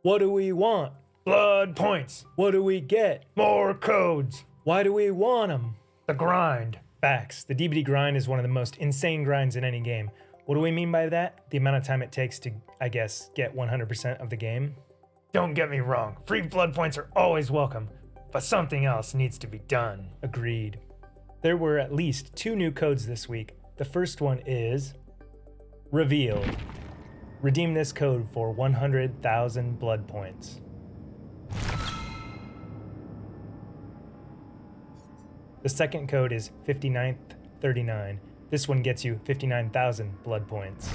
What do we want? Blood points. What do we get? More codes. Why do we want them? The grind. Facts. The DBD grind is one of the most insane grinds in any game. What do we mean by that? The amount of time it takes to, I guess, get 100% of the game? Don't get me wrong, free blood points are always welcome, but something else needs to be done. Agreed. There were at least 2 new codes this week. The first one is Revealed. Redeem this code for 100,000 blood points. The second code is 59th39. This one gets you 59,000 blood points.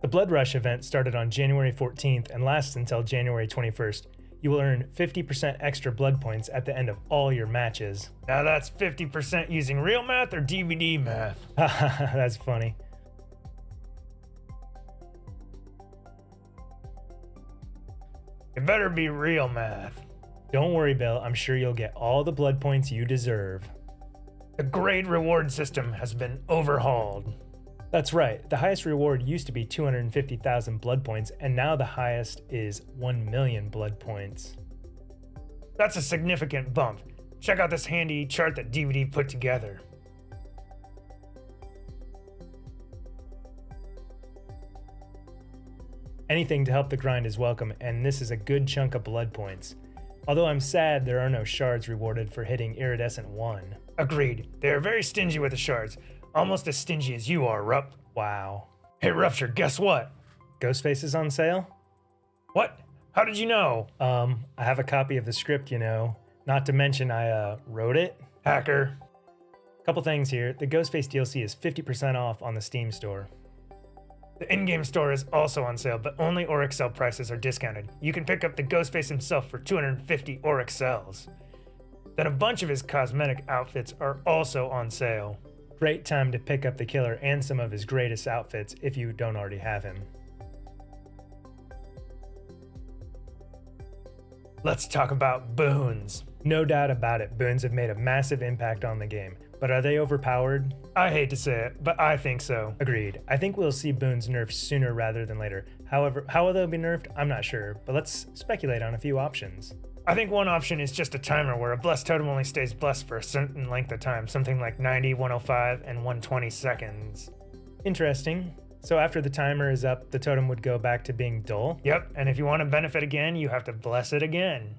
The Bloodrush event started on January 14th and lasts until January 21st. You will earn 50% extra blood points at the end of all your matches. Now that's 50% using real math or DBD math? That's funny. It better be real math. Don't worry, Bill. I'm sure you'll get all the blood points you deserve. The grade reward system has been overhauled. That's right. The highest reward used to be 250,000 blood points, and now the highest is 1 million blood points. That's a significant bump. Check out this handy chart that DBD put together. Anything to help the grind is welcome, and this is a good chunk of blood points. Although I'm sad there are no shards rewarded for hitting Iridescent 1. Agreed. They are very stingy with the shards. Almost as stingy as you are, Rup. Wow. Hey, Rupture, guess what? Ghostface is on sale? What? How did you know? I have a copy of the script, you know. Not to mention I wrote it. Hacker. Couple things here. The Ghostface DLC is 50% off on the Steam store. The in-game store is also on sale, but only Oryx Cell prices are discounted. You can pick up the Ghostface himself for 250 Oryx Cells. Then a bunch of his cosmetic outfits are also on sale. Great time to pick up the killer and some of his greatest outfits if you don't already have him. Let's talk about Boons. No doubt about it, Boons have made a massive impact on the game. But are they overpowered? I hate to say it, but I think so. Agreed. I think we'll see Boons nerfed sooner rather than later. However, how will they be nerfed? I'm not sure, but let's speculate on a few options. I think one option is just a timer where a blessed totem only stays blessed for a certain length of time, something like 90, 105, and 120 seconds. Interesting. So after the timer is up, the totem would go back to being dull? Yep, and if you want to benefit again, you have to bless it again.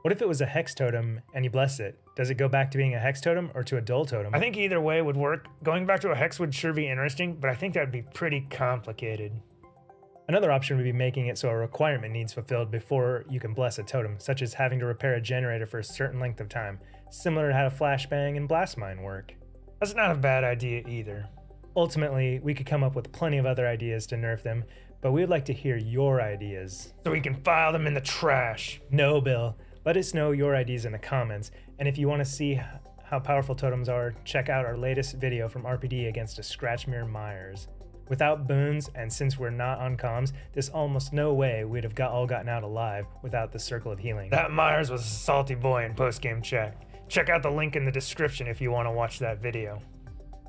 What if it was a hex totem and you bless it? Does it go back to being a hex totem or to a dull totem? I think either way would work. Going back to a hex would sure be interesting, but I think that would be pretty complicated. Another option would be making it so a requirement needs fulfilled before you can bless a totem, such as having to repair a generator for a certain length of time, similar to how Flashbang and Blastmine work. That's not a bad idea either. Ultimately, we could come up with plenty of other ideas to nerf them, but we would like to hear your ideas. So we can file them in the trash. No, Bill. Let us know your ideas in the comments, and if you want to see how powerful totems are, check out our latest video from RPD against a Scratchmere Myers. Without Boons, and since we're not on comms, there's almost no way we'd have all gotten out alive without the Circle of Healing. That Myers was a salty boy in post-game chat. Check out the link in the description if you want to watch that video.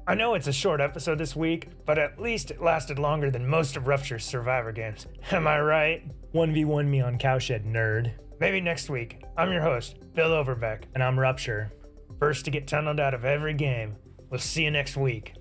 I know it's a short episode this week, but at least it lasted longer than most of Rupture's Survivor games. Am I right? 1v1 me on Cowshed, nerd. Maybe next week. I'm your host, Bill Overbeck. And I'm Rupture. First to get tunneled out of every game. We'll see you next week.